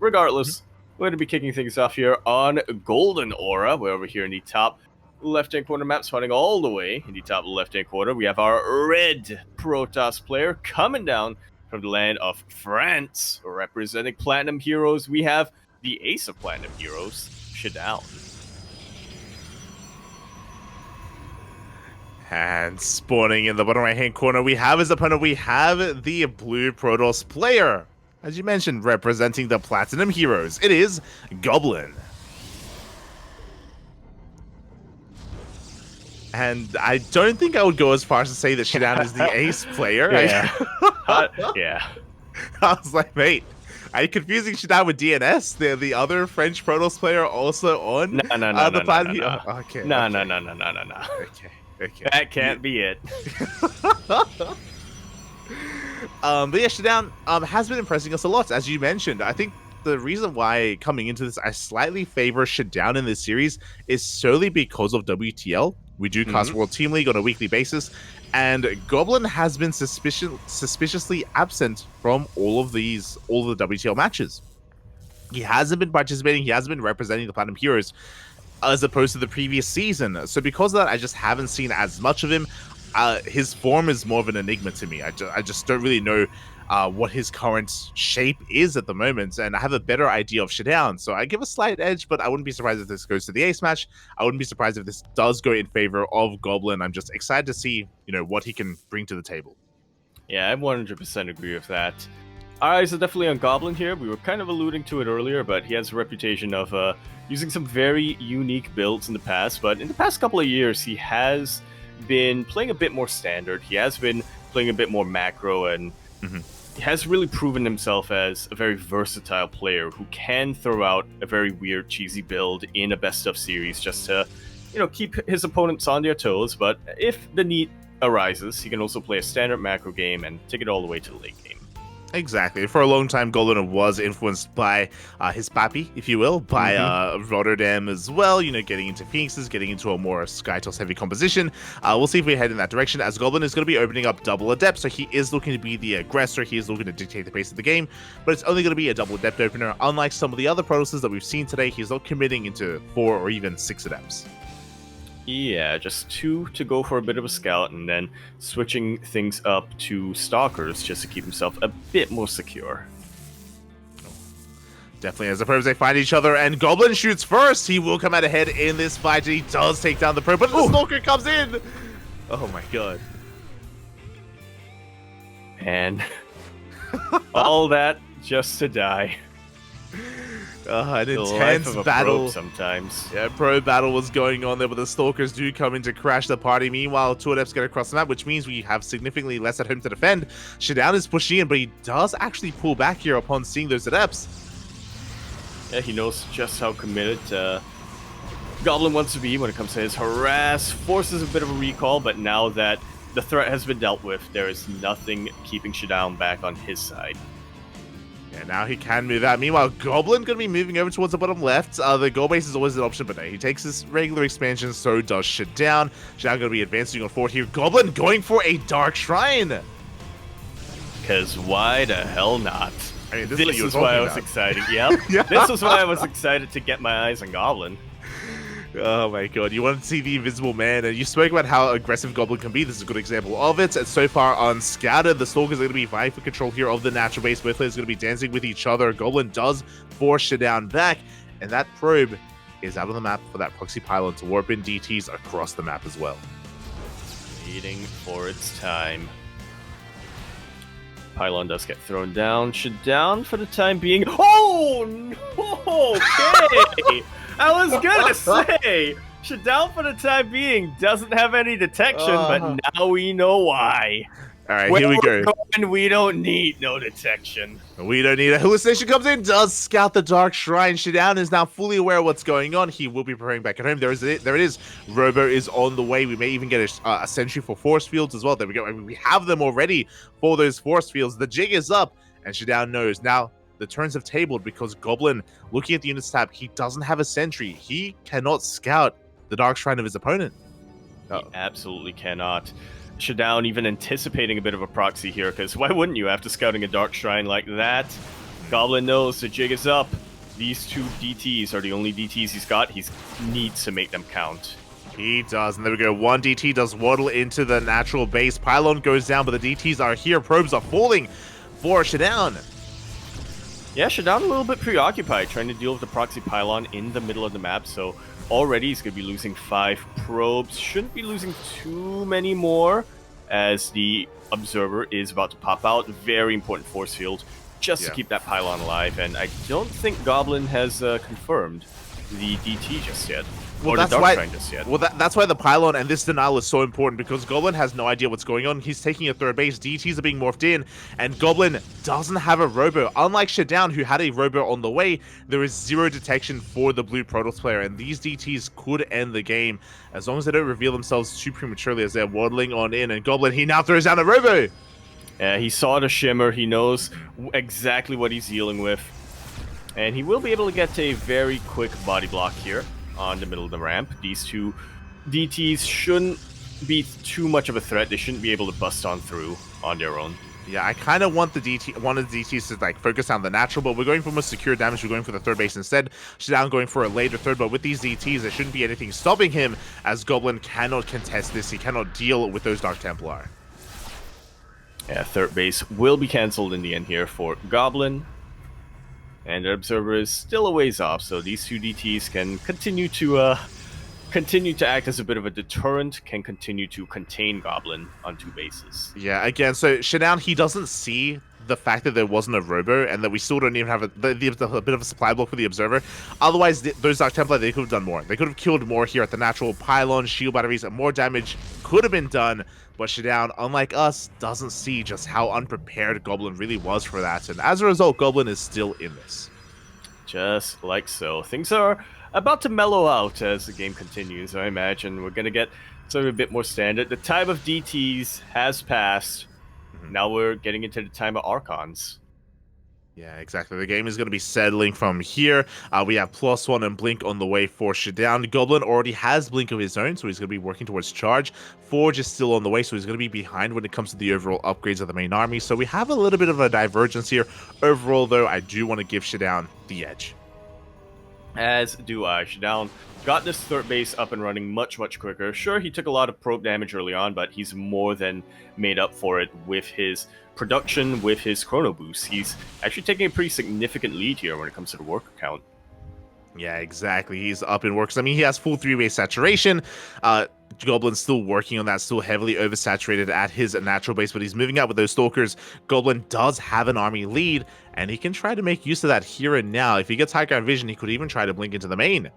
regardless, we're going to be kicking things off here on Golden Aura. We're over here in the top left-hand corner map, spawning all the way in the top left-hand corner. We have our red Protoss player coming down from the land of France, representing Platinum Heroes. We have the ace of Platinum Heroes, ShaDoWn. And spawning in the bottom right-hand corner, we have his opponent. We have the blue Protoss player, as you mentioned, representing the Platinum Heroes. It is Goblin. And I don't think I would go as far as to say that ShaDoWn is the ace player. Yeah. Yeah. I was like, mate, are you confusing ShaDoWn with DNS? The other French Protoss player also on No. Okay. No. Okay. That can't be it. But yeah, ShaDoWn has been impressing us a lot, as you mentioned. I think the reason why coming into this I slightly favor ShaDoWn in this series is solely because of WTL. We do cast World Team League on a weekly basis, and Goblin has been suspiciously absent from all of the WTL matches. He hasn't been participating, he hasn't been representing the Platinum Heroes as opposed to the previous season. So because of that, I just haven't seen as much of him. His form is more of an enigma to me. I just don't really know what his current shape is at the moment, and I have a better idea of ShaDoWn, so I give a slight edge, but I wouldn't be surprised if this goes to the ace match. I wouldn't be surprised if this does go in favor of Goblin. I'm just excited to see, what he can bring to the table. Yeah, I 100% agree with that. Our eyes are definitely on Goblin here. We were kind of alluding to it earlier, but he has a reputation of using some very unique builds in the past, but in the past couple of years, he has been playing a bit more standard. He has been playing a bit more macro, and he has really proven himself as a very versatile player who can throw out a very weird, cheesy build in a best-of series just to, keep his opponents on their toes. But if the need arises, he can also play a standard macro game and take it all the way to the late game. Exactly. For a long time, Goblin was influenced by his papi, if you will, by Rotterdam as well, getting into Phoenixes, getting into a more Skytoss heavy composition. We'll see if we head in that direction, as Goblin is going to be opening up double adept, so he is looking to be the aggressor, he is looking to dictate the pace of the game, but it's only going to be a double adept opener. Unlike some of the other Protosses that we've seen today, he's not committing into 4 or even 6 adepts. Yeah, just 2 to go for a bit of a scout, and then switching things up to Stalkers just to keep himself a bit more secure. Definitely, as the probes, they find each other, and Goblin shoots first. He will come out ahead in this fight. He does take down the probe, but the Stalker comes in. Oh my god. And all that just to die. An intense battle. Sometimes. Yeah, pro battle was going on there, but the Stalkers do come in to crash the party. Meanwhile, 2 adepts get across the map, which means we have significantly less at home to defend. ShaDoWn is pushing in, but he does actually pull back here upon seeing those adepts. Yeah, he knows just how committed Goblin wants to be when it comes to his harass. Forces a bit of a recall, but now that the threat has been dealt with, there is nothing keeping ShaDoWn back on his side. Yeah, now he can move out. Meanwhile, Goblin going to be moving over towards the bottom left. The goal base is always an option, but no, he takes his regular expansion, so does ShaDoWn. ShaDoWn going to be advancing on forward here. Goblin going for a Dark Shrine. Because why the hell not? I mean, this is why I was excited. Yep. Yeah. This was why I was excited to get my eyes on Goblin. Oh my god, you wanted to see the Invisible Man, and you spoke about how aggressive Goblin can be. This is a good example of it. And so far unscouted, the Stalkers are going to be vying for control here of the natural base. Both players are going to be dancing with each other. Goblin does force ShaDoWn back, and that probe is out on the map for that proxy pylon to warp in DTs across the map as well. Waiting for its time. Pylon does get thrown down. ShaDoWn for the time being. Oh no! Okay! I was gonna say, ShaDoWn for the time being doesn't have any detection, but now we know why. Alright, here we go. We don't need no detection. We don't need a hallucination comes in, does scout the Dark Shrine. ShaDoWn is now fully aware of what's going on. He will be preparing back at home. There it is. Robo is on the way. We may even get a sentry for force fields as well. There we go. I mean, we have them already for those force fields. The jig is up, and ShaDoWn knows. Now, the turns have tabled because Goblin, looking at the units tab, he doesn't have a sentry. He cannot scout the Dark Shrine of his opponent. He absolutely cannot. ShaDoWn even anticipating a bit of a proxy here, because why wouldn't you after scouting a Dark Shrine like that? Goblin knows the jig is up. These two DTs are the only DTs he's got. He needs to make them count. He does, and there we go. One DT does waddle into the natural base. Pylon goes down, but the DTs are here. Probes are falling for ShaDoWn. Yeah, ShaDoWn a little bit preoccupied, trying to deal with the proxy pylon in the middle of the map, so already he's going to be losing 5 probes. Shouldn't be losing too many more, as the Observer is about to pop out. Very important force field, just to keep that pylon alive, and I don't think Goblin has confirmed the DT just yet. Well, that's why the pylon and this denial is so important, because Goblin has no idea what's going on. He's taking a third base, DTs are being morphed in, and Goblin doesn't have a robo. Unlike ShaDoWn, who had a robo on the way, there is 0 detection for the blue Protoss player, and these DTs could end the game as long as they don't reveal themselves too prematurely as they're waddling on in. And Goblin, he now throws down a robo. Yeah, he saw the shimmer. He knows exactly what he's dealing with, and he will be able to get a very quick body block here on the middle of the ramp. These two DTs shouldn't be too much of a threat. They shouldn't be able to bust on through on their own. Yeah, I kind of want the DTs to like focus on the natural, but we're going for more secure damage. We're going for the third base instead. ShaDoWn going for a later third, but with these DTs, there shouldn't be anything stopping him, as Goblin cannot contest this. He cannot deal with those Dark Templar. Yeah, third base will be cancelled in the end here for Goblin. And the Observer is still a ways off, so these two DTs can continue to act as a bit of a deterrent, can continue to contain Goblin on 2 bases. Yeah, again, so ShaDoWn, he doesn't see the fact that there wasn't a robo and that we still don't even have a bit of a supply block for the Observer. Otherwise, those Dark Templar, they could have done more. They could have killed more here at the natural pylon, shield batteries, and more damage could have been done. But ShaDoWn, unlike us, doesn't see just how unprepared Goblin really was for that. And as a result, Goblin is still in this. Just like so. Things are about to mellow out as the game continues. I imagine we're going to get something a bit more standard. The time of DTs has passed. Now we're getting into the time of Archons. Yeah, exactly. The game is going to be settling from here. We have +1 and Blink on the way for ShaDoWn. Goblin already has Blink of his own, so he's going to be working towards Charge. Forge is still on the way, so he's going to be behind when it comes to the overall upgrades of the main army. So we have a little bit of a divergence here. Overall, though, I do want to give ShaDoWn the edge. As do I. ShaDoWn got this third base up and running much quicker. Sure, he took a lot of probe damage early on, but he's more than made up for it with his production, with his chrono boost. He's actually taking a pretty significant lead here when it comes to the worker count. Yeah, exactly. He's up in works. I mean, he has full 3-way saturation. Goblin's still working on that, still heavily oversaturated at his natural base, but he's moving out with those Stalkers. Goblin does have an army lead, and he can try to make use of that here and now. If he gets high ground vision, he could even try to blink into the main.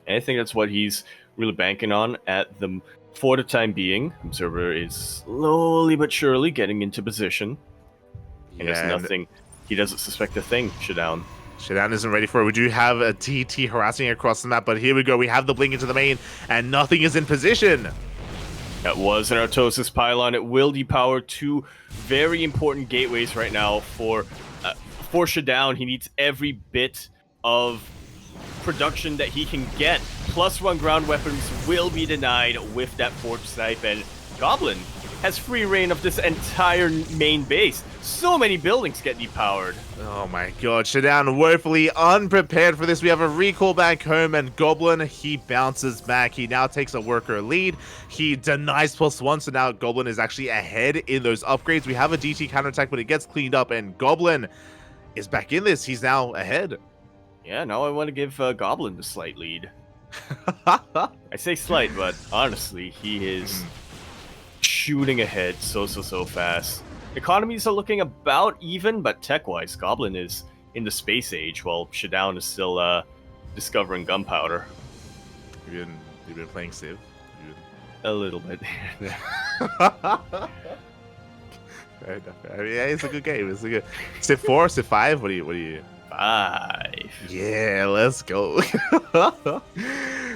And I think that's what he's really banking on for the time being. Observer is slowly but surely getting into position. And there's nothing. He doesn't suspect a thing, ShaDoWn. ShaDoWn isn't ready for it. We do have a TT harassing across the map, but here we go. We have the blink into the main, and nothing is in position. That was an Artosis pylon. It will depower 2 very important gateways right now for ShaDoWn. He needs every bit of production that he can get. +1 ground weapons will be denied with that Forge Snipe, and Goblin has free reign of this entire main base. So many buildings get depowered. Oh my god, ShaDoWn woefully unprepared for this. We have a recall back home, and Goblin, he bounces back. He now takes a worker lead. He denies +1, so now Goblin is actually ahead in those upgrades. We have a DT counterattack, but it gets cleaned up, and Goblin is back in this. He's now ahead. Yeah, now I want to give Goblin the slight lead. I say slight, but honestly, he is shooting ahead so fast. Economies are looking about even, but tech-wise, Goblin is in the space age, while ShaDoWn is still discovering gunpowder. You've been playing Civ? A little bit. Fair enough. I mean, yeah, it's a good game. It's a good Civ 4, Civ 5. What do you? 5. Yeah, let's go.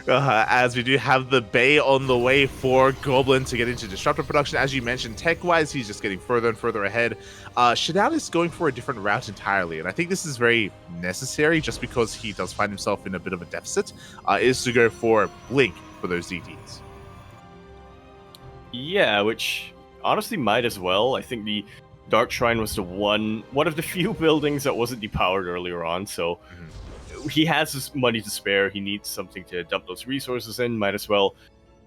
As we do have the Bay on the way for Goblin to get into Disruptor production. As you mentioned, tech-wise, he's just getting further and further ahead. ShaDoWn is going for a different route entirely, and I think this is very necessary just because he does find himself in a bit of a deficit, is to go for Blink for those DTs. Yeah, which honestly might as well. I think the Dark Shrine was the one of the few buildings that wasn't depowered earlier on, so he has his money to spare. He needs something to dump those resources in. Might as well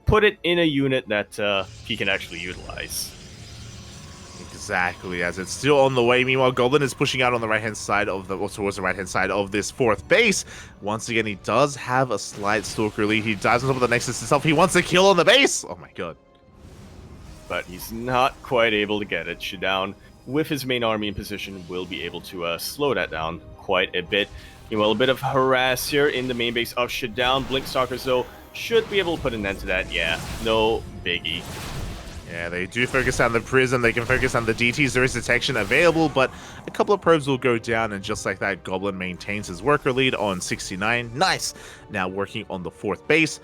put it in a unit that he can actually utilize. Exactly, as it's still on the way. Meanwhile, Goblin is pushing out on the right-hand side of the, or towards the right-hand side of this fourth base. Once again, he does have a slight Stalker lead. He dives on top of the Nexus himself. He wants a kill on the base. Oh my god. But he's not quite able to get it. ShaDoWn, with his main army in position, will be able to slow that down quite a bit. Meanwhile, a bit of harass here in the main base of ShaDoWn. Blink Stalkers, though, should be able to put an end to that. Yeah, no biggie. Yeah, they do focus on the Prism. They can focus on the DTs. There is detection available, but a couple of probes will go down, and just like that, Goblin maintains his worker lead on 69. Nice. Now working on the fourth base.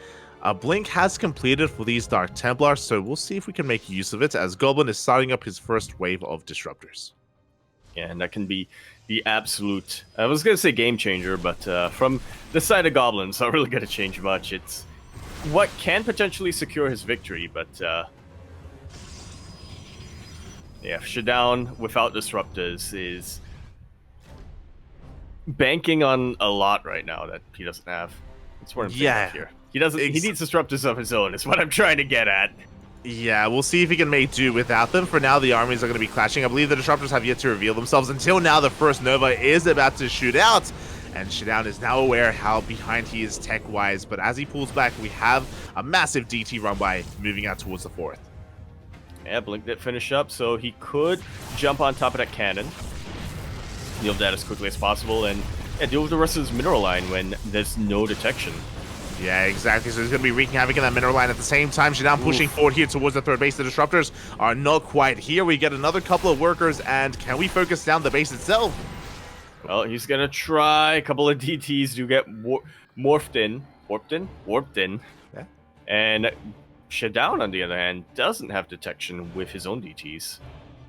Blink has completed for these Dark Templars, so we'll see if we can make use of it, as Goblin is starting up his first wave of Disruptors. Yeah, and that can be the absolute, I was going to say game changer, but from the side of Goblin, it's not really going to change much. It's what can potentially secure his victory, but yeah, ShaDoWn without Disruptors is banking on a lot right now that he doesn't have. That's what I'm thinking of here. He doesn't. He needs Disruptors of his own, is what I'm trying to get at. Yeah, we'll see if he can make do without them. For now, the armies are going to be clashing. I believe the Disruptors have yet to reveal themselves. Until now, the first Nova is about to shoot out, and ShaDoWn is now aware how behind he is tech-wise. But as he pulls back, we have a massive DT run-by moving out towards the fourth. Yeah, Blink did finish up, so he could jump on top of that cannon, deal with that as quickly as possible, and deal with the rest of his mineral line when there's no detection. Yeah, exactly. So he's going to be wreaking havoc in that mineral line at the same time. ShaDoWn pushing forward here towards the third base. The Disruptors are not quite here. We get another couple of workers, and can we focus down the base itself? Well, he's going to try. A couple of DTs do get warped in. Yeah. And ShaDoWn, on the other hand, doesn't have detection with his own DTs.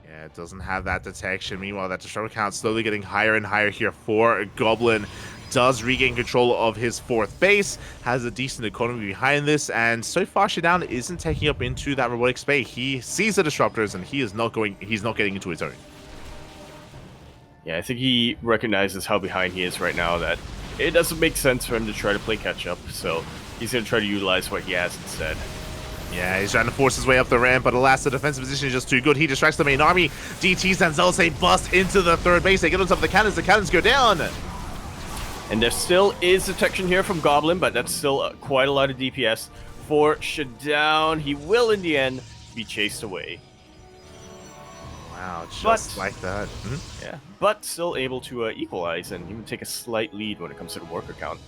Yeah, it doesn't have that detection. Meanwhile, that Disruptor count slowly getting higher and higher here for Goblin. Does regain control of his fourth base, has a decent economy behind this, and so far ShaDoWn isn't taking up into that robotic space. He sees the Disruptors, and he's not getting into his own. Yeah, I think he recognizes how behind he is right now, that it doesn't make sense for him to try to play catch-up, so he's going to try to utilize what he has instead. Yeah, he's trying to force his way up the ramp, but alas, the defensive position is just too good. He distracts the main army. DTs and Zealous bust into the third base. They get on top of the cannons go down. And there still is detection here from Goblin, but that's still quite a lot of DPS for ShaDoWn. He will, in the end, be chased away. Wow, just like that. Yeah, but still able to equalize and even take a slight lead when it comes to the worker count.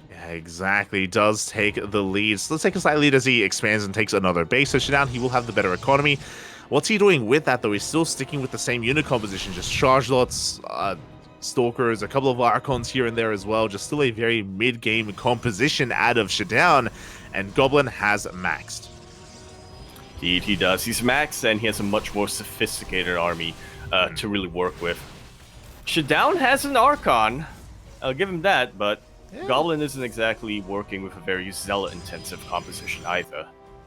Yeah, exactly. He does take the lead. So let's take a slight lead as he expands and takes another base. So ShaDoWn, he will have the better economy. What's he doing with that, though? He's still sticking with the same unit composition, just charge lots, Stalkers, a couple of Archons here and there as well. Just still a very mid-game composition out of ShaDoWn, and Goblin has maxed. Indeed, he does. He's maxed, and he has a much more sophisticated army to really work with. ShaDoWn has an Archon. I'll give him that, but Goblin isn't exactly working with a very Zealot-intensive composition either.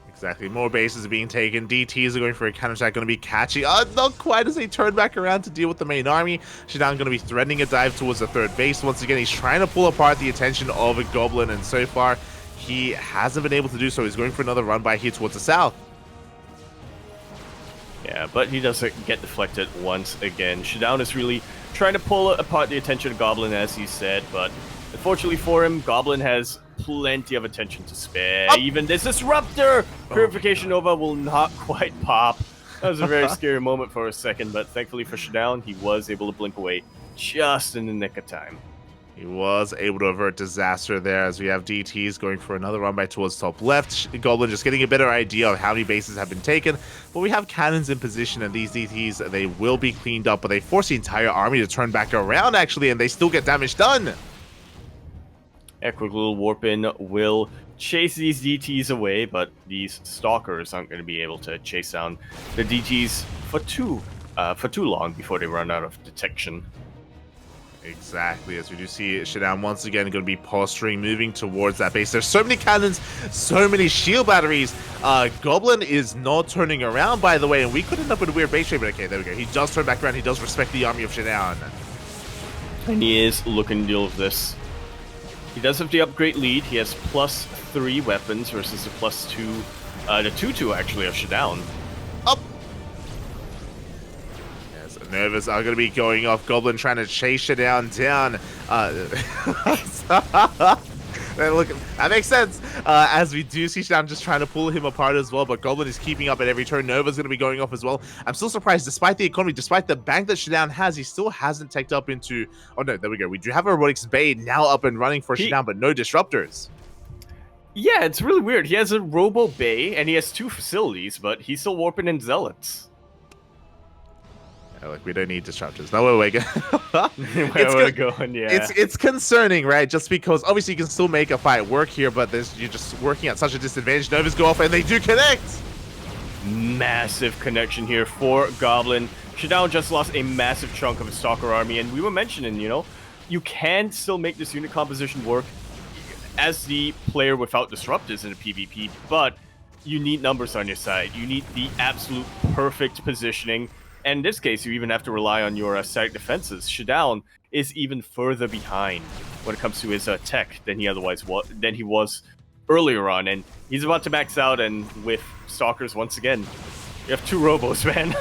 Exactly. More bases are being taken. DTs are going for a counterattack, going to be catchy. Not quite as they turn back around to deal with the main army. ShaDoWn going to be threatening a dive towards the third base. Once again, he's trying to pull apart the attention of a Goblin, and so far, he hasn't been able to do so. He's going for another run by here towards the south. Yeah, but he doesn't get deflected once again. ShaDoWn is really trying to pull apart the attention of Goblin, as he said, but unfortunately for him, Goblin has plenty of attention to spare. Even this Disruptor Purification Nova will not quite pop. That was a very scary moment for a second, but thankfully for ShaDoWn, he was able to blink away just in the nick of time. He was able to avert disaster there, as we have DTs going for another run by towards top left. Goblin just getting a better idea of how many bases have been taken. But we have cannons in position, and these DTs, they will be cleaned up, but they force the entire army to turn back around, actually, and they still get damage done. A quick little warp in will chase these DTs away, but these Stalkers aren't going to be able to chase down the DTs for too long before they run out of detection. Exactly, as we do see ShaDoWn once again going to be posturing, moving towards that base. There's so many cannons, so many shield batteries. Goblin is not turning around, by the way, and we could end up with a weird base trade, but okay, there we go. He does turn back around. He does respect the army of ShaDoWn. And he is looking to deal with this. He does have the upgrade lead. He has +3 weapons versus the +2, the 2/2 actually of ShaDoWn. Up. Yes, Nervous are going to be going off. Goblin trying to chase ShaDoWn down. Look, that makes sense. As we do see ShaDoWn just trying to pull him apart as well, but Goblin is keeping up at every turn. Nova's going to be going off as well. I'm still surprised, despite the economy, despite the bank that ShaDoWn has, he still hasn't teched up into... Oh no, there we go. We do have a Robotics Bay now up and running for ShaDoWn, but no disruptors. Yeah, it's really weird. He has a Robo Bay, and he has 2 facilities, but he's still warping in Zealots. Like, we don't need disruptors. No, we're Where we're going, yeah. It's concerning, right? Just because obviously you can still make a fight work here, but you're just working at such a disadvantage. Novas go off and they do connect. Massive connection here for Goblin. ShaDoWn just lost a massive chunk of his Stalker army, and we were mentioning, you know, you can still make this unit composition work as the player without disruptors in a PvP, but you need numbers on your side. You need the absolute perfect positioning. And in this case, you even have to rely on your static defenses. ShaDoWn is even further behind when it comes to his tech than he was earlier on, and he's about to max out. And with Stalkers once again, you have 2 Robos, man.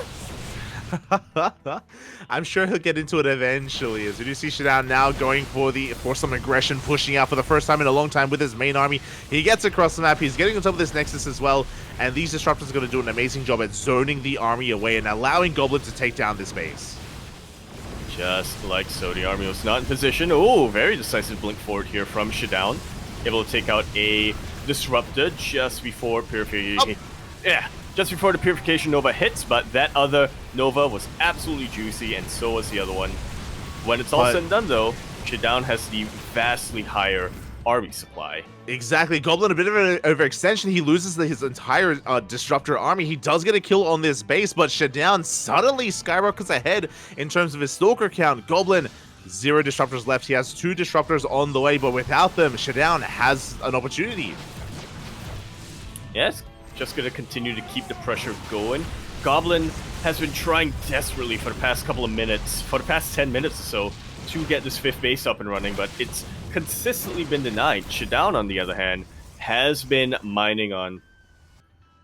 I'm sure he'll get into it eventually, as we do see ShaDoWn now going for some aggression, pushing out for the first time in a long time with his main army. He gets across the map. He's getting on top of this Nexus as well, and these disruptors are going to do an amazing job at zoning the army away and allowing Goblin to take down this base. Just like so, the army was not in position. Oh, very decisive blink forward here from ShaDoWn, able to take out a disruptor just before purification. Yeah. Just before the Purification Nova hits, but that other Nova was absolutely juicy, and so was the other one. When it's all said and done, though, ShaDoWn has the vastly higher army supply. Exactly. Goblin, a bit of an overextension. He loses his entire Disruptor army. He does get a kill on this base, but ShaDoWn suddenly skyrockets ahead in terms of his Stalker count. Goblin, 0 Disruptors left. He has 2 Disruptors on the way, but without them, ShaDoWn has an opportunity. Yes. Just going to continue to keep the pressure going. Goblin has been trying desperately for the past couple of minutes, for the past 10 minutes or so, to get this 5th base up and running, but it's consistently been denied. ShaDoWn, on the other hand, has been mining on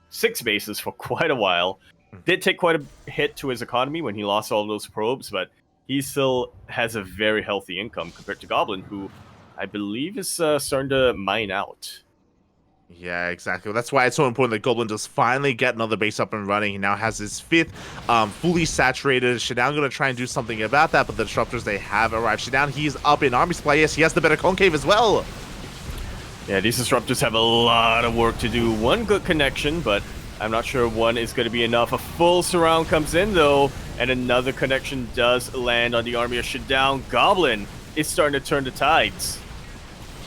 6 bases for quite a while. Did take quite a hit to his economy when he lost all those probes, but he still has a very healthy income compared to Goblin, who I believe is starting to mine out. Yeah, exactly. That's why it's so important that Goblin does finally get another base up and running. He now has his 5th, fully saturated. ShaDoWn going to try and do something about that, but the disruptors, they have arrived. ShaDoWn, he's up in army supply. Yes, he has the better concave as well. Yeah, these disruptors have a lot of work to do. One good connection, but I'm not sure one is going to be enough. A full surround comes in, though, and another connection does land on the army of ShaDoWn. Goblin is starting to turn the tides.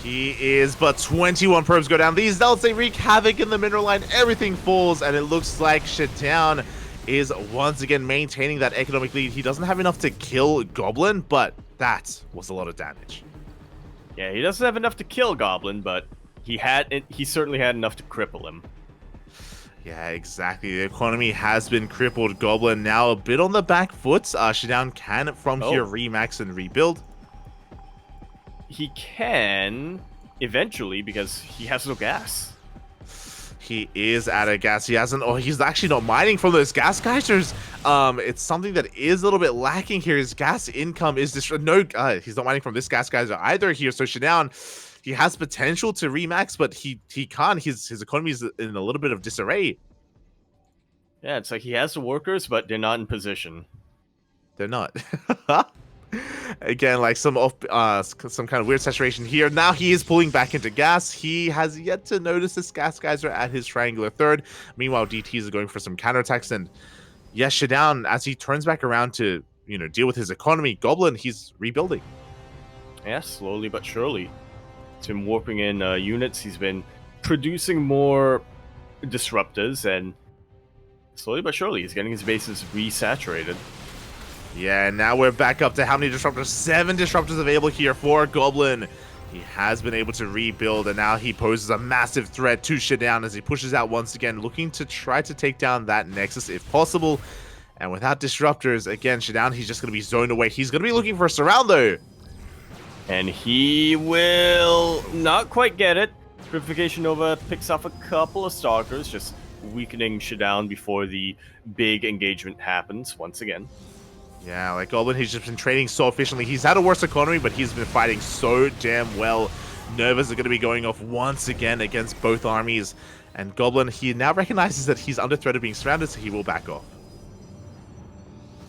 He is, but 21 probes go down. These Zealots, they wreak havoc in the mineral line. Everything falls, and it looks like ShaDoWn is once again maintaining that economic lead. He doesn't have enough to kill Goblin, but that was a lot of damage. Yeah, he doesn't have enough to kill Goblin, but he certainly had enough to cripple him. Yeah, exactly. The economy has been crippled. Goblin now a bit on the back foot. ShaDoWn can from here remax and rebuild. He can eventually, because he has no gas. He is out of gas. He hasn't. Oh, he's actually not mining from those gas geysers. It's something that is a little bit lacking here. His gas income is just he's not mining from this gas geyser either here. So ShaDoWn, he has potential to remax, but he can't. His economy is in a little bit of disarray. Yeah, it's like he has the workers, but they're not in position. They're not. Again, like some kind of weird saturation here. Now he is pulling back into gas. He has yet to notice this gas geyser at his triangular 3rd. Meanwhile, DTs are going for some counterattacks, and yes, ShaDoWn, as he turns back around to deal with his economy, Goblin, he's rebuilding. Yeah, slowly but surely. He's been warping in units. He's been producing more disruptors, and slowly but surely he's getting his bases resaturated. Yeah, and now we're back up to how many disruptors? 7 disruptors available here for Goblin. He has been able to rebuild, and now he poses a massive threat to ShaDoWn as he pushes out once again, looking to try to take down that Nexus if possible. And without disruptors, again, ShaDoWn, he's just going to be zoned away. He's going to be looking for Serral, though. And he will not quite get it. Purification Nova picks off a couple of Stalkers, just weakening ShaDoWn before the big engagement happens once again. Yeah, like Goblin, he's just been trading so efficiently. He's had a worse economy, but he's been fighting so damn well. Novas are going to be going off once again against both armies. And Goblin, he now recognizes that he's under threat of being surrounded, so he will back off.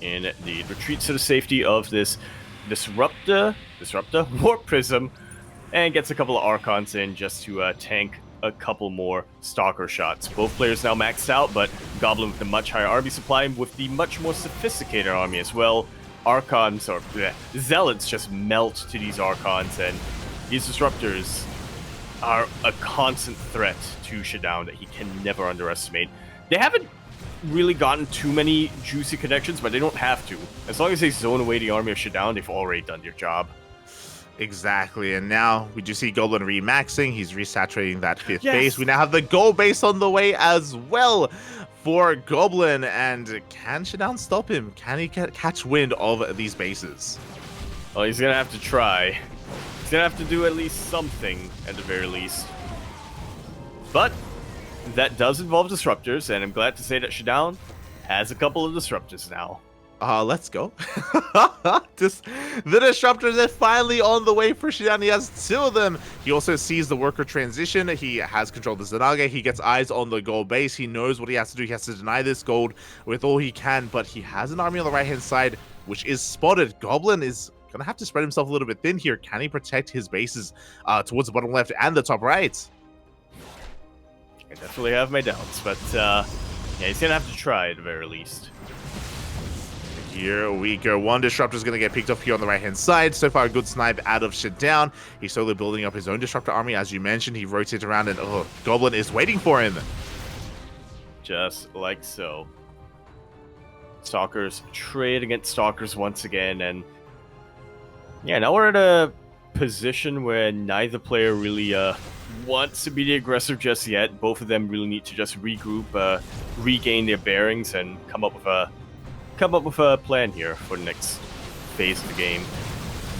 Indeed. Retreats to the safety of this Disruptor, Warp Prism, and gets a couple of Archons in just to tank a couple more Stalker shots. Both players now maxed out, but Goblin with the much higher army supply with the much more sophisticated army as well. Archons, or Zealots, just melt to these Archons, and these Disruptors are a constant threat to ShaDoWn that he can never underestimate. They haven't really gotten too many juicy connections, but they don't have to. As long as they zone away the army of ShaDoWn, they've already done their job. Exactly, and now we do see Goblin remaxing. He's resaturating that 5th base. We now have the gold base on the way as well for Goblin, and can ShaDoWn stop him? Can he catch wind of these bases? Well, he's gonna have to try. He's gonna have to do at least something, at the very least. But that does involve disruptors, and I'm glad to say that ShaDoWn has a couple of disruptors now. Let's go. The disruptors are finally on the way for ShaDoWn. He has 2 of them. He also sees the worker transition. He has controlled the Zanaga. He gets eyes on the gold base. He knows what he has to do. He has to deny this gold with all he can, but he has an army on the right-hand side, which is spotted. Goblin is going to have to spread himself a little bit thin here. Can he protect his bases towards the bottom left and the top right? I definitely have my doubts, but yeah, he's going to have to try at the very least. Here we go. 1 disruptor is going to get picked up here on the right-hand side. So far, a good snipe out of ShaDoWn. He's slowly building up his own disruptor army. As you mentioned, he rotates around and Goblin is waiting for him. Just like so. Stalkers trade against Stalkers once again, and yeah, now we're in a position where neither player really wants to be the aggressor just yet. Both of them really need to just regroup, regain their bearings, and come up with a plan here for the next phase of the game.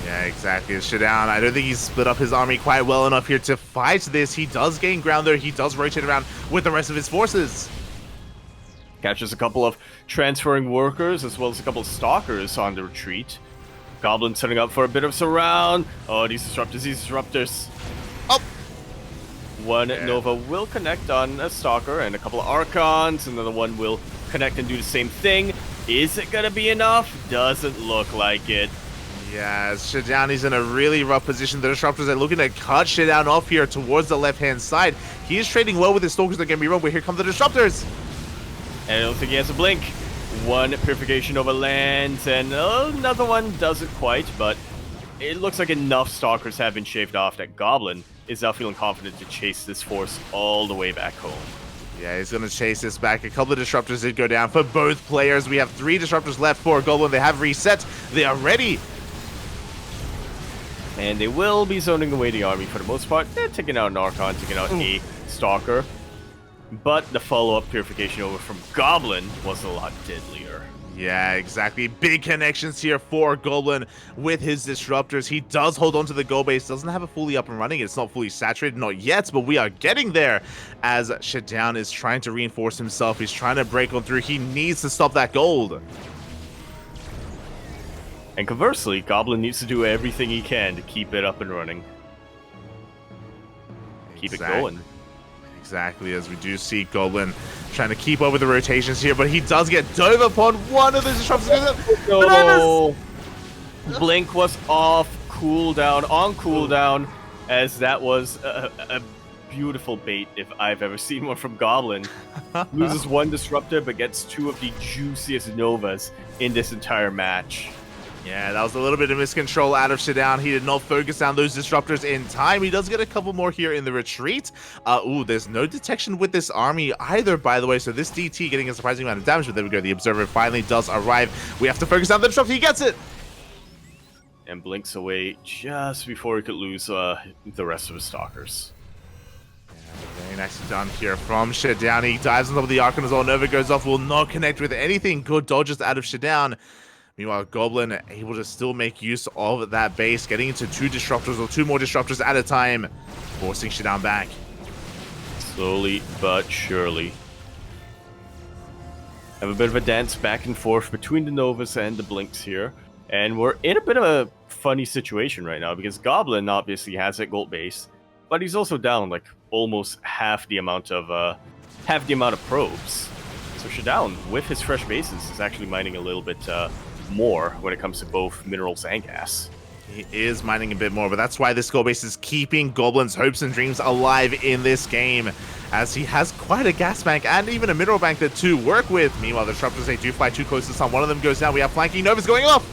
Yeah, exactly. ShaDoWn, I don't think he's split up his army quite well enough here to fight this. He does gain ground there. He does rotate around with the rest of his forces. Catches a couple of transferring workers as well as a couple of Stalkers on the retreat. Goblin setting up for a bit of surround. Oh, these disruptors. Oh! One Nova will connect on a Stalker and a couple of Archons. Another one will connect and do the same thing. Is it gonna be enough? Doesn't look like it. Yeah, ShaDoWn is in a really rough position. The disruptors are looking to cut ShaDoWn off here towards the left-hand side. He is trading well with his Stalkers, don't get me wrong, but here come the disruptors. And I don't think he has a blink. 1 Purification Nova lands, and another one doesn't quite, but it looks like enough Stalkers have been shaved off that Goblin is now feeling confident to chase this force all the way back home. Yeah, he's going to chase this back. A couple of disruptors did go down for both players. We have 3 disruptors left for Goblin. They have reset. They are ready. And they will be zoning away the army for the most part. They're taking out an Archon, taking out a Stalker. But the follow-up Purification over from Goblin was a lot deadlier. Yeah, exactly. Big connections here for Goblin with his disruptors. He does hold on to the gold base. Doesn't have it fully up and running. It's not fully saturated, not yet, but we are getting there as ShaDoWn is trying to reinforce himself. He's trying to break on through. He needs to stop that gold. And conversely, Goblin needs to do everything he can to keep it up and running. Keep it going. Exactly, as we do see Goblin trying to keep over the rotations here, but he does get dove upon one of the disruptors. No! Blink was off cooldown, on cooldown, as that was a beautiful bait if I've ever seen one from Goblin. Loses 1 disruptor, but gets 2 of the juiciest Novas in this entire match. Yeah, that was a little bit of miscontrol out of ShaDoWn. He did not focus down those disruptors in time. He does get a couple more here in the retreat. Ooh, there's no detection with this army either, by the way. So this DT getting a surprising amount of damage. But there we go. The Observer finally does arrive. We have to focus down the disruptor. He gets it! And blinks away just before he could lose the rest of his Stalkers. Very nicely done here from ShaDoWn. He dives on top of the Archon as well. Nova goes off. Will not connect with anything. Good dodges out of ShaDoWn. Meanwhile, Goblin able to still make use of that base, getting into 2 disruptors or 2 more disruptors at a time, forcing ShaDoWn back. Slowly but surely. Have a bit of a dance back and forth between the Novas and the Blinks here. And we're in a bit of a funny situation right now because Goblin obviously has that gold base, but he's also down like almost half the amount of probes. So ShaDoWn, with his fresh bases, is actually mining a little bit more when it comes to both minerals and gas. He is mining a bit more, but that's why this gold base is keeping Goblin's hopes and dreams alive in this game, as he has quite a gas bank and even a mineral bank to work with. Meanwhile, the disruptors, they do fly too close to the sun. One of them goes down. We have flanking. Nova's going off!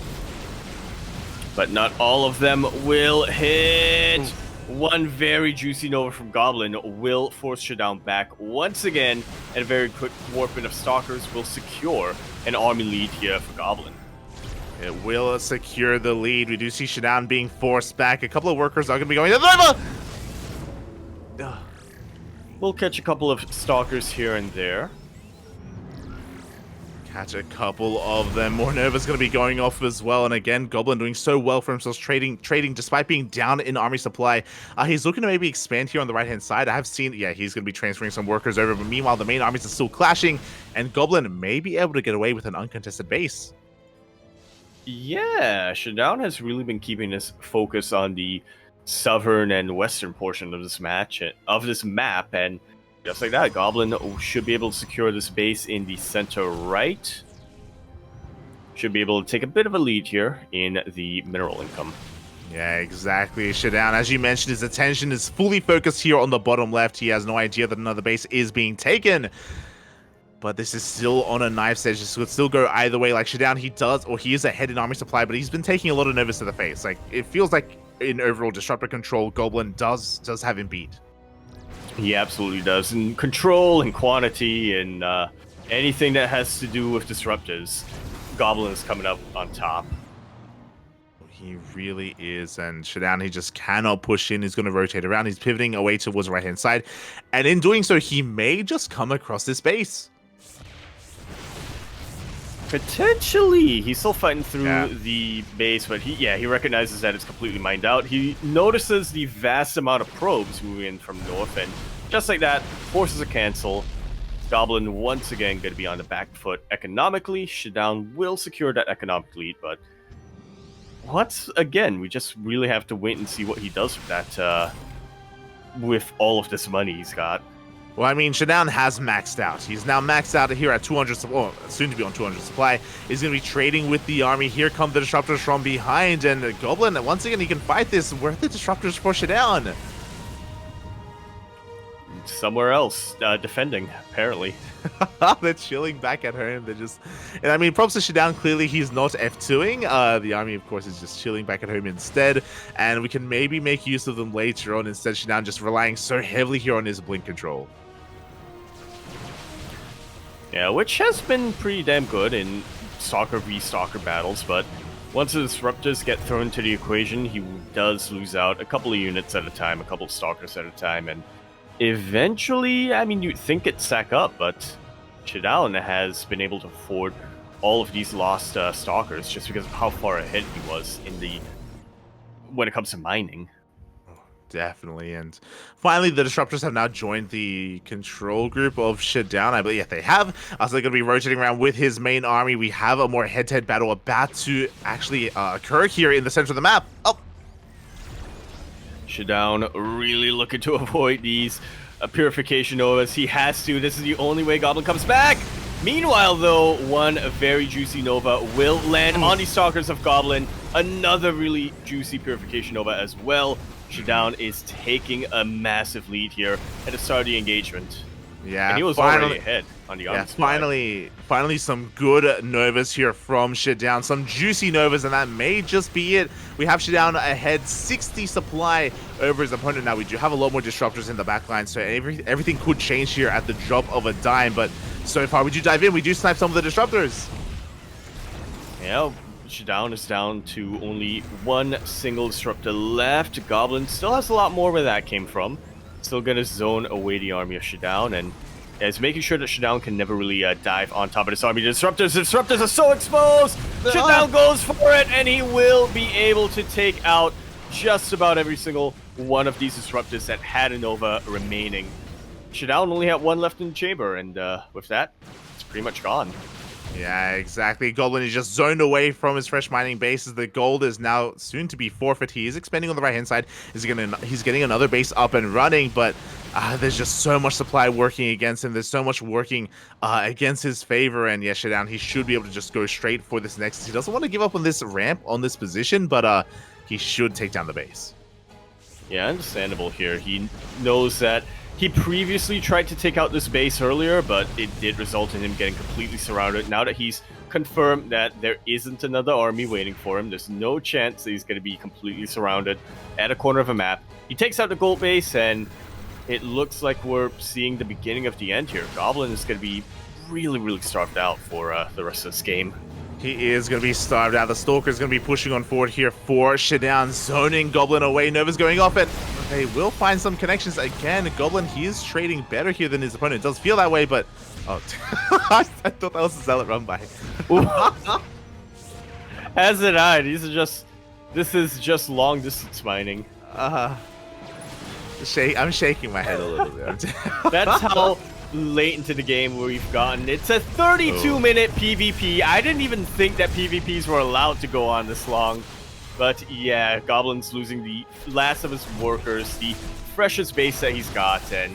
But not all of them will hit. One very juicy Nova from Goblin will force ShaDoWn back once again, and a very quick warping of Stalkers will secure an army lead here for Goblin. It will secure the lead. We do see ShaDoWn being forced back. A couple of workers are going to be going to the Nova! We'll catch a couple of Stalkers here and there. Catch a couple of them. More Nova's going to be going off as well. And again, Goblin doing so well for himself, trading despite being down in army supply. He's looking to maybe expand here on the right-hand side. I have seen, yeah, he's going to be transferring some workers over. But meanwhile, the main armies are still clashing. And Goblin may be able to get away with an uncontested base. Yeah, ShaDoWn has really been keeping his focus on the southern and western portion of this map, and just like that, Goblin should be able to secure this base in the center right. Should be able to take a bit of a lead here in the mineral income. Yeah, exactly. ShaDoWn, as you mentioned, his attention is fully focused here on the bottom left. He has no idea that another base is being taken. But this is still on a knife's edge. This could still go either way. Like ShaDoWn, he is ahead in army supply, but he's been taking a lot of Novas to the face. Like, it feels like in overall disruptor control, Goblin does have him beat. He absolutely does. In control and quantity and anything that has to do with disruptors, Goblin is coming up on top. He really is, and ShaDoWn, he just cannot push in. He's going to rotate around. He's pivoting away towards the right-hand side, and in doing so, he may just come across this base. Potentially. He's still fighting through the base, but he recognizes that it's completely mined out. He notices the vast amount of probes moving in from north, and just like that, forces a cancel. Goblin once again going to be on the back foot economically. ShaDoWn will secure that economic lead, but once again, we just really have to wait and see what he does with that, with all of this money he's got. Well, I mean, ShaDoWn has maxed out. He's now maxed out here at 200, soon to be on 200 supply. He's going to be trading with the army. Here come the disruptors from behind, and Goblin, once again, he can fight this. Where are the disruptors for ShaDoWn? Somewhere else, defending, apparently. They're chilling back at home. They're just... And I mean, props to ShaDoWn. Clearly, he's not F2ing. The army, of course, is just chilling back at home instead. And we can maybe make use of them later on. Instead, ShaDoWn just relying so heavily here on his blink control. Yeah, which has been pretty damn good in Stalker v Stalker battles, but once the disruptors get thrown into the equation, he does lose out a couple of units at a time, a couple of Stalkers at a time, and eventually, I mean, you'd think it'd stack up, but ShaDoWn has been able to afford all of these lost Stalkers just because of how far ahead he was in when it comes to mining. Definitely, and finally, the disruptors have now joined the control group of ShaDoWn. I believe they have. So they're going to be rotating around with his main army. We have a more head-to-head battle about to actually occur here in the center of the map. Oh, ShaDoWn really looking to avoid these purification Novas. He has to. This is the only way Goblin comes back. Meanwhile, though, one very juicy Nova will land on the Stalkers of Goblin. Another really juicy purification Nova as well. ShaDoWn is taking a massive lead here at the start of the engagement. Yeah, And he was already ahead on the army squad. Finally some good Novas here from ShaDoWn. Some juicy Novas, and that may just be it. We have ShaDoWn ahead 60 supply over his opponent. Now, we do have a lot more disruptors in the backline, so everything could change here at the drop of a dime. But so far, we do dive in. We do snipe some of the disruptors. Yeah, ShaDoWn is down to only one single disruptor left. Goblin still has a lot more where that came from. Still gonna zone away the army of ShaDoWn, and is making sure that ShaDoWn can never really dive on top of this army. The disruptors are so exposed! ShaDoWn goes for it, and he will be able to take out just about every single one of these disruptors that had a Nova remaining. ShaDoWn only had one left in the chamber, and with that, it's pretty much gone. Yeah, exactly. Goblin is just zoned away from his fresh mining bases. The gold is now soon to be forfeit. He is expanding on the right-hand side. He's getting another base up and running, but there's just so much supply working against him. There's so much working against his favor, and yeah, ShaDoWn, he should be able to just go straight for this Nexus. He doesn't want to give up on this ramp, on this position, but he should take down the base. Yeah, understandable here. He knows that he previously tried to take out this base earlier, but it did result in him getting completely surrounded. Now that he's confirmed that there isn't another army waiting for him, there's no chance that he's going to be completely surrounded at a corner of a map. He takes out the gold base, and it looks like we're seeing the beginning of the end here. Goblin is going to be really, really starved out for the rest of this game. He is going to be starved out. The Stalker is going to be pushing on forward here for ShaDoWn, zoning Goblin away. Nova's going off it. They will find some connections again. Goblin, he is trading better here than his opponent. It does feel that way, but... Oh, I thought that was a Zealot run by. As did I. This is just long distance mining. I'm shaking my head a little bit. That's how late into the game we've gotten. It's a 32-minute PvP. I didn't even think that PvPs were allowed to go on this long. But yeah, Goblin's losing the last of his workers, the freshest base that he's got, and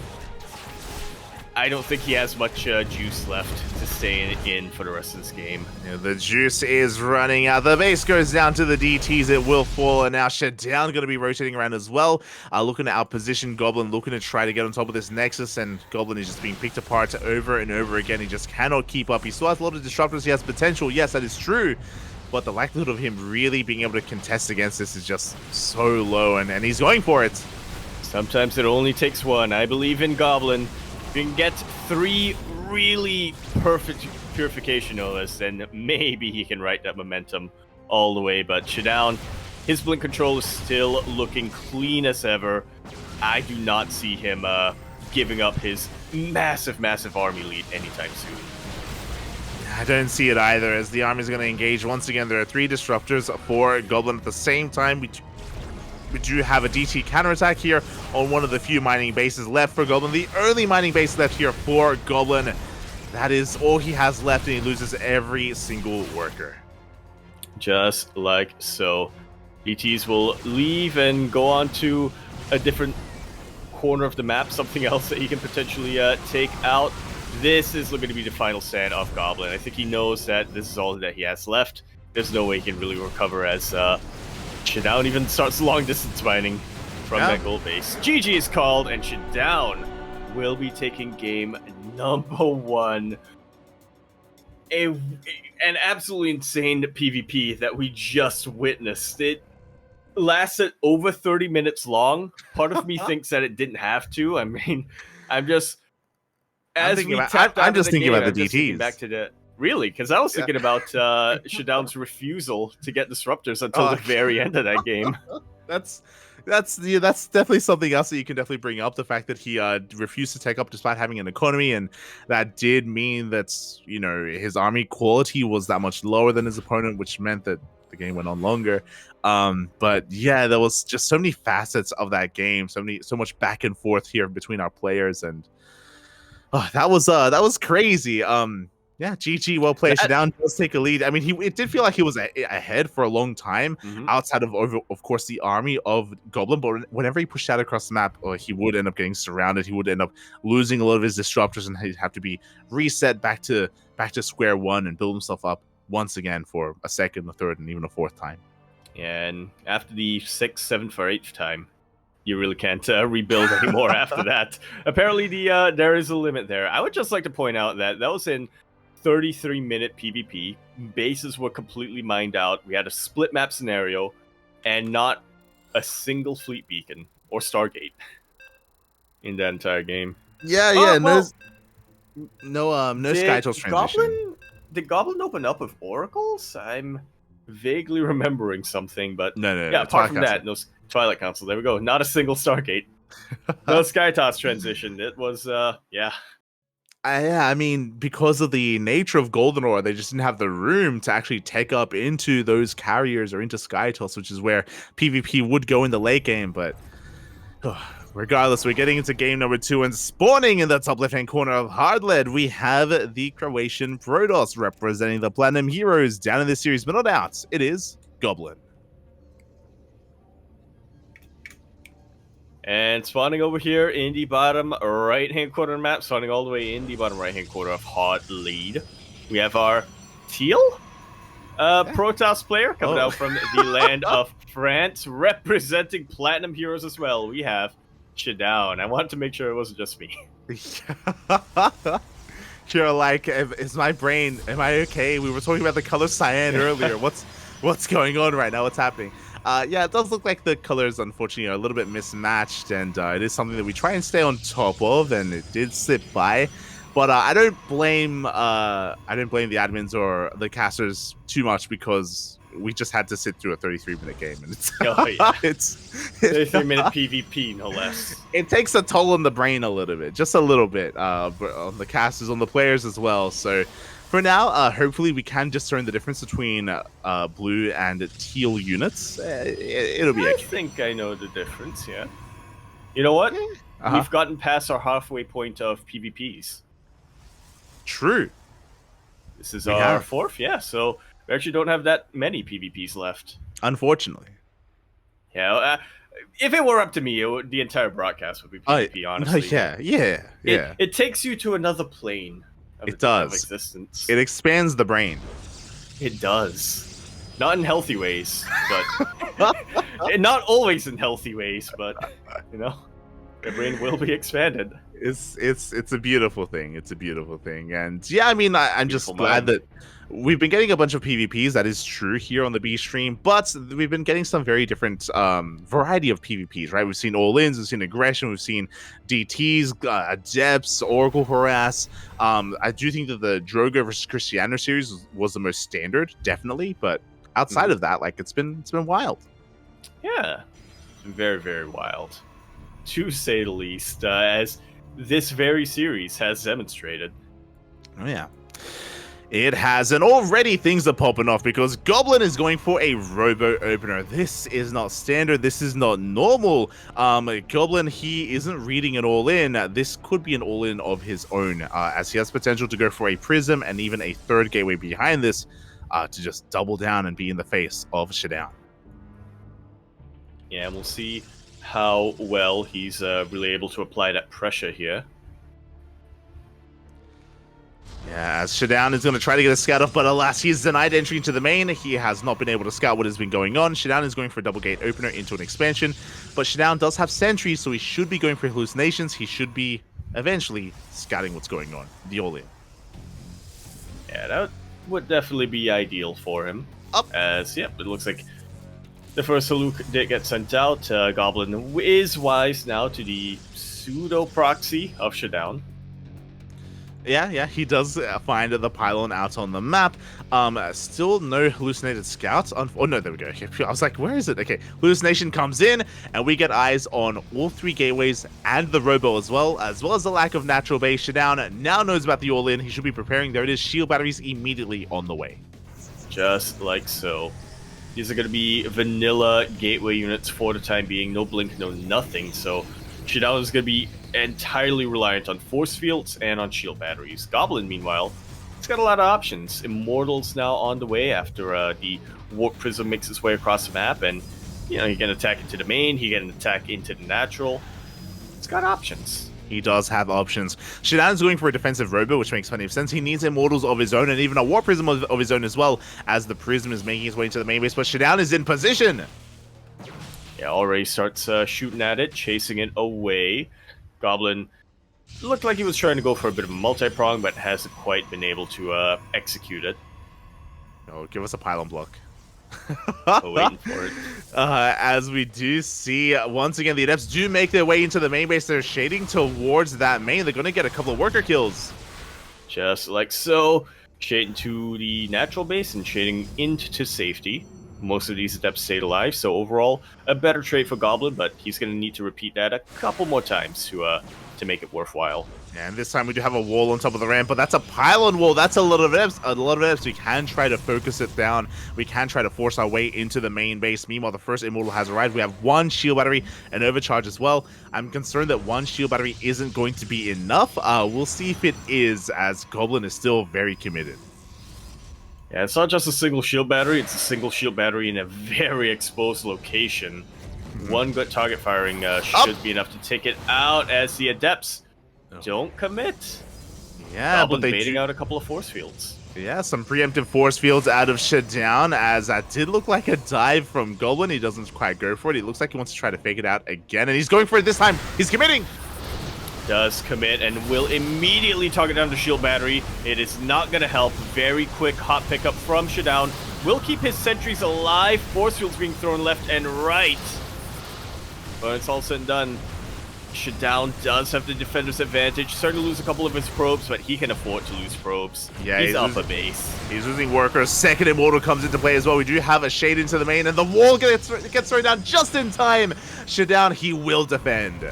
I don't think he has much juice left to stay in for the rest of this game. Yeah, the juice is running out. The base goes down to the DTs. It will fall, and now ShaDoWn going to be rotating around as well. Looking at our position, Goblin looking to try to get on top of this Nexus, and Goblin is just being picked apart over and over again. He just cannot keep up. He still has a lot of disruptors. He has potential. Yes, that is true. But the likelihood of him really being able to contest against this is just so low, and he's going for it. Sometimes it only takes one. I believe in Goblin. If you can get 3 really perfect Purification Novas, then maybe he can ride that momentum all the way. But ShaDoWn, his blink control is still looking clean as ever. I do not see him giving up his massive, massive army lead anytime soon. I don't see it either, as the army is going to engage once again. There are 3 disruptors for Goblin at the same time. We do have a DT counterattack here on one of the few mining bases left for Goblin. The only mining base left here for Goblin. That is all he has left, and he loses every single worker. Just like so. DTs will leave and go on to a different corner of the map, something else that he can potentially take out. This is going to be the final stand of Goblin. I think he knows that this is all that he has left. There's no way he can really recover as ShaDoWn even starts long distance mining from that gold base. GG is called, and ShaDoWn will be taking game number 1. An absolutely insane PvP that we just witnessed. It lasted over 30 minutes long. Part of me thinks that it didn't have to. I mean, I'm just thinking about the DTs. Back to the really, because I was thinking about ShaDoWn's refusal to get disruptors until the very end of that game. That's definitely something else that you can definitely bring up. The fact that he refused to take up despite having an economy, and that did mean that his army quality was that much lower than his opponent, which meant that the game went on longer. But yeah, there was just so many facets of that game, so much back and forth here between our players, and that was crazy. Yeah, GG, well played. ShaDoWn does take a lead. I mean, it did feel like he was ahead for a long time, outside of course, the army of Goblin. But whenever he pushed out across the map, he would end up getting surrounded. He would end up losing a lot of his disruptors, and he'd have to be reset back to square one and build himself up once again for a second, a third, and even a 4th time. And after the 6th, 7th, or 8th time, you really can't rebuild anymore after that. Apparently, there is a limit there. I would just like to point out that was in 33-minute PvP. Bases were completely mined out. We had a split map scenario, and not a single fleet beacon or Stargate in that entire game. Yeah, no SkyToss transition. Did Goblin open up with oracles? I'm vaguely remembering something, but no. Apart from that, no Twilight Council. There we go. Not a single Stargate. No SkyToss transition. It was yeah. I mean, because of the nature of Goldenore, they just didn't have the room to actually take up into those carriers or into SkyToss, which is where PvP would go in the late game. But regardless, we're getting into game number 2, and spawning in the top left-hand corner of Hardlead, we have the Croatian Protoss representing the Platinum Heroes down in this series, but not out. It is Goblin. And spawning over here in the bottom right-hand corner of the map, spawning all the way in the bottom right-hand corner of Hardlead, we have our teal Protoss player coming out from the land of France, representing Platinum Heroes as well. We have ShaDoWn. I wanted to make sure it wasn't just me. You're like, is my brain, am I okay? We were talking about the color cyan earlier. What's going on right now? What's happening? Yeah, it does look like the colors, unfortunately, are a little bit mismatched, and it is something that we try and stay on top of, and it did slip by. But I don't blame the admins or the casters too much, because we just had to sit through a 33-minute game, and it's 33-minute PvP, no less. It takes a toll on the brain a little bit, just a little bit, but on the casters, on the players as well. So for now, hopefully we can discern the difference between blue and teal units. It'll be okay. I think I know the difference, yeah. You know what? We've gotten past our halfway point of PvPs. True. This is our 4th, yeah, so we actually don't have that many PvPs left. Unfortunately. Yeah, if it were up to me, the entire broadcast would be PvP, honestly. Yeah. It takes you to another plane. Of existence. It expands the brain. It does. Not in healthy ways, but not always in healthy ways, but the brain will be expanded. It's a beautiful thing. It's a beautiful thing. And yeah, I mean, I'm just glad that we've been getting a bunch of PvPs. That is true here on the B stream, but we've been getting some very different variety of PvPs, right? We've seen all-ins, we've seen aggression, we've seen DTs, adepts, Oracle harass. I do think that the Drogo versus Cristiano series was the most standard, definitely, but outside of that, like, it's been wild. Yeah, it's been very, very wild, to say the least, as this very series has demonstrated. Oh yeah, it has, and already things are popping off, because Goblin is going for a robo opener. This is not standard. This is not normal. Goblin, he isn't reading an all-in. This could be an all-in of his own, as he has potential to go for a prism and even a third gateway behind this, to just double down and be in the face of ShaDoWn. Yeah, and we'll see how well he's really able to apply that pressure here. Yeah, as ShaDoWn is going to try to get a scout off, but alas, he's denied entry into the main. He has not been able to scout what has been going on. ShaDoWn is going for a double gate opener into an expansion, but ShaDoWn does have sentries, so he should be going for hallucinations. He should be eventually scouting what's going on, the all-in. Yeah, that would definitely be ideal for him. As, yep, it looks like the first Haluk did get sent out. Goblin is wise now to the pseudo-proxy of ShaDoWn. Yeah, he does find the pylon out on the map. Still no hallucinated scouts. Oh, no, there we go. I was like, where is it? Okay, hallucination comes in, and we get eyes on all 3 gateways and the robo as well as the lack of natural base. ShaDoWn now knows about the all-in. He should be preparing. There it is. Shield batteries immediately on the way. Just like so. These are going to be vanilla gateway units for the time being. No blink, no nothing. So ShaDoWn is going to be entirely reliant on force fields and on shield batteries. Goblin, meanwhile, it's got a lot of options. Immortals now on the way after the Warp Prism makes its way across the map, and he can attack into the main, he can attack into the natural. It's got options. He does have options. ShaDoWn's going for a defensive robo, which makes plenty of sense. He needs immortals of his own and even a Warp Prism of his own as well, as the Prism is making its way into the main base, but ShaDoWn is in position. Yeah, already starts shooting at it, chasing it away. Goblin looked like he was trying to go for a bit of a multi-prong, but hasn't quite been able to execute it. Oh, give us a pylon block. Oh, waiting for it. As we do see, once again, the Adepts do make their way into the main base. They're shading towards that main. They're going to get a couple of worker kills. Just like so. Shading to the natural base and shading into safety. Most of these Adepts stayed alive, so overall, a better trade for Goblin, but he's going to need to repeat that a couple more times to make it worthwhile. And this time we do have a wall on top of the ramp, but that's a pylon wall. That's a lot of Adepts. A lot of Adepts. We can try to focus it down. We can try to force our way into the main base. Meanwhile, the first Immortal has arrived. We have one shield battery, an overcharge as well. I'm concerned that one shield battery isn't going to be enough. We'll see if it is, as Goblin is still very committed. Yeah, it's not just a single shield battery, it's a single shield battery in a very exposed location. One good target firing should be enough to take it out as the Adepts don't commit. Yeah, Goblin but they baiting out a couple of force fields. Yeah, some preemptive force fields out of ShaDoWn, as that did look like a dive from Goblin. He doesn't quite go for it. It looks like he wants to try to fake it out again, and he's going for it this time. He's committing. Does commit and will immediately target down the shield battery. It is not going to help. Very quick hot pickup from ShaDoWn. Will keep his sentries alive. Force fields being thrown left and right. But it's all said and done. ShaDoWn does have the defender's advantage. Starting to lose a couple of his probes, but he can afford to lose probes. Yeah, he's up a base. He's losing workers. Second Immortal comes into play as well. We do have a shade into the main, and the wall gets thrown down just in time. ShaDoWn, he will defend.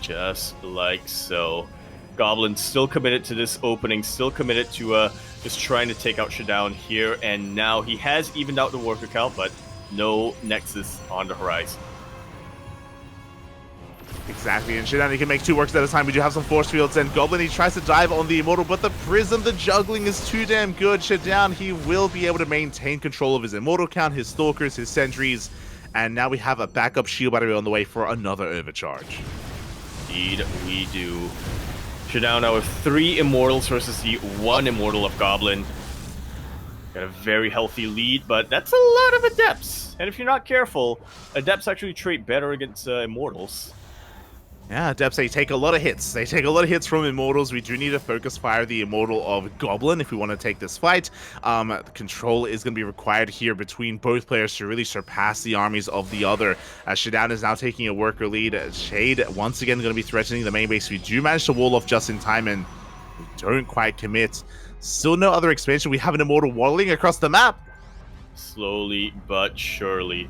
Just like so. Goblin still committed to this opening, still committed to just trying to take out ShaDoWn here, and now he has evened out the worker count, but no Nexus on the horizon. Exactly, and ShaDoWn, he can make two works at a time. We do have some force fields, and Goblin, he tries to dive on the Immortal, but the Prism, the juggling is too damn good. ShaDoWn, he will be able to maintain control of his Immortal count, his Stalkers, his Sentries, and now we have a backup shield battery on the way for another overcharge. Indeed, we do. ShaDoWn now with 3 Immortals versus the 1 Immortal of Goblin. Got a very healthy lead, but that's a lot of Adepts. And if you're not careful, Adepts actually trait better against Immortals. Yeah, Adepts, they take a lot of hits. They take a lot of hits from Immortals. We do need to focus fire the Immortal of Goblin if we want to take this fight. Control is going to be required here between both players to really surpass the armies of the other. ShaDoWn is now taking a worker lead. Shade, once again, going to be threatening the main base. We do manage to wall off just in time, and we don't quite commit. Still no other expansion. We have an Immortal waddling across the map. Slowly but surely.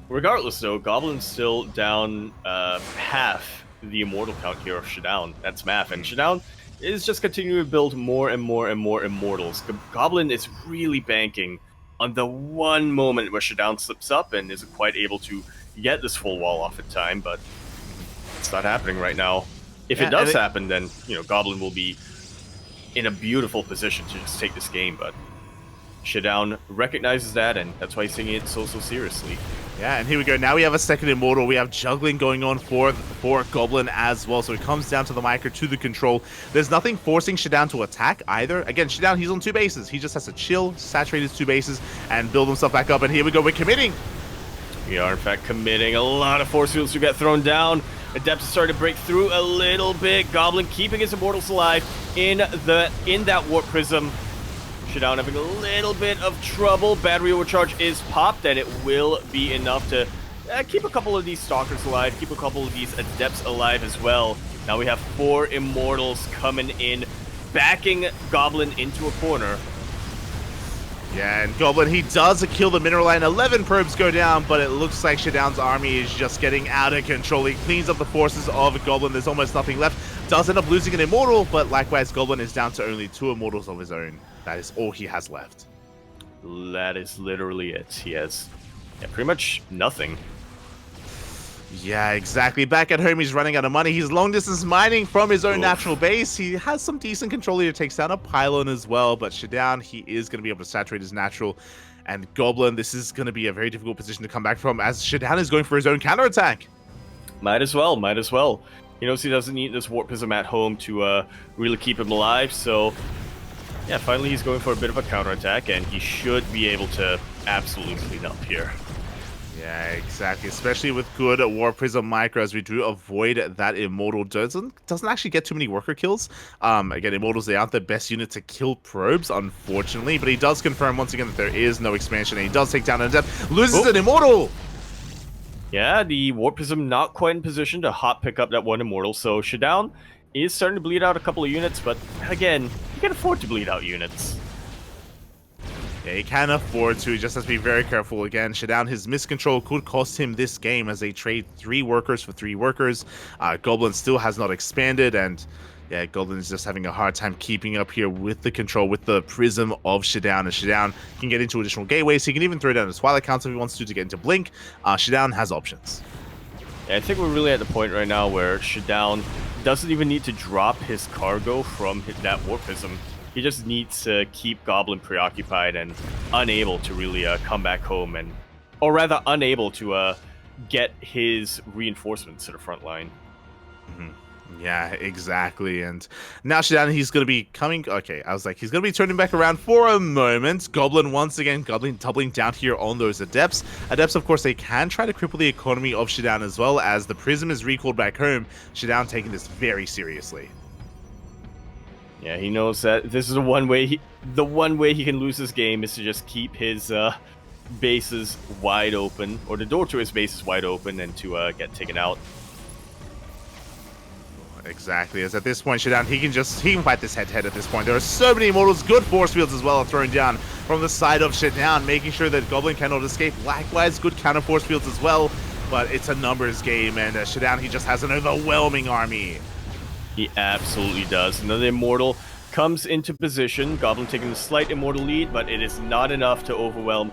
Regardless, though, Goblin's still down half the Immortal count here of ShaDoWn. That's math. And ShaDoWn is just continuing to build more and more and more Immortals. Goblin is really banking on the one moment where ShaDoWn slips up and isn't quite able to get this full wall off in time, but it's not happening right now. If it does happen, then, you know, Goblin will be in a beautiful position to just take this game, but ShaDoWn recognizes that, and that's why he's taking it so seriously. Yeah, and here we go. Now we have a second Immortal. We have juggling going on for Goblin as well. So it comes down to the micro, to the control. There's nothing forcing ShaDoWn to attack either. Again, ShaDoWn, he's on 2 bases. He just has to chill, saturate his 2 bases, and build himself back up. And here we go. We're committing. We are, in fact, committing. A lot of force fields to get thrown down. Adepts starting to break through a little bit. Goblin keeping his Immortals alive in that Warp Prism. ShaDoWn having a little bit of trouble. Battery overcharge is popped, and it will be enough to keep a couple of these Stalkers alive, keep a couple of these Adepts alive as well. Now we have 4 Immortals coming in, backing Goblin into a corner. Yeah, and Goblin, he does kill the mineral line. 11 probes go down, but it looks like ShaDoWn's army is just getting out of control. He cleans up the forces of Goblin. There's almost nothing left. Does end up losing an Immortal, but likewise, Goblin is down to only 2 Immortals of his own. That is all he has left. That is literally it. He has pretty much nothing. Yeah, exactly. Back at home, he's running out of money. He's long-distance mining from his own natural base. He has some decent control here. Takes down a pylon as well, but ShaDoWn, he is going to be able to saturate his natural. And Goblin, this is going to be a very difficult position to come back from, as ShaDoWn is going for his own counterattack. Might as well, might as well. He knows he doesn't need this Warp Prism at home to really keep him alive, so yeah, finally he's going for a bit of a counterattack, and he should be able to absolutely clean up here. Yeah, exactly. Especially with good War Prism Micro, as we do avoid that Immortal doesn't actually get too many worker kills. Again, Immortals, they aren't the best unit to kill probes, unfortunately, but he does confirm once again that there is no expansion, and he does take down an Adept, loses an Immortal! Yeah, the Warp Prism not quite in position to hot pick up that one Immortal, so ShaDoWn is starting to bleed out a couple of units, but again, you can afford to bleed out units. Yeah, he can afford to, he just has to be very careful. Again, ShaDoWn, his miscontrol could cost him this game as they trade 3 workers for 3 workers. Goblin still has not expanded, and yeah, Goblin is just having a hard time keeping up here with the control, with the Prism of ShaDoWn. And ShaDoWn can get into additional gateways. He can even throw down his Twilight Council if he wants to get into Blink. ShaDoWn has options. Yeah, I think we're really at the point right now where ShaDoWn doesn't even need to drop his cargo from that Warp Prism. He just needs to keep Goblin preoccupied and unable to really come back home, or rather unable to get his reinforcements to the front line. Yeah, exactly. And now ShaDoWn, he's going to be coming. Okay, I was like, he's going to be turning back around for a moment. Goblin, once again, Goblin doubling down here on those Adepts. Adepts, of course, they can try to cripple the economy of ShaDoWn as well, as the Prism is recalled back home. ShaDoWn taking this very seriously. Yeah, he knows that this is the one way he can lose this game is to just keep his bases wide open, or the door to his bases wide open, and to get taken out. Exactly, as at this point, ShaDoWn, he can fight this head-to-head at this point. There are so many Immortals, good force fields as well thrown down from the side of ShaDoWn, making sure that Goblin cannot escape. Likewise, good counter force fields as well, but it's a numbers game, and ShaDoWn, he just has an overwhelming army. He absolutely does. Another Immortal comes into position. Goblin taking a slight Immortal lead, but it is not enough to overwhelm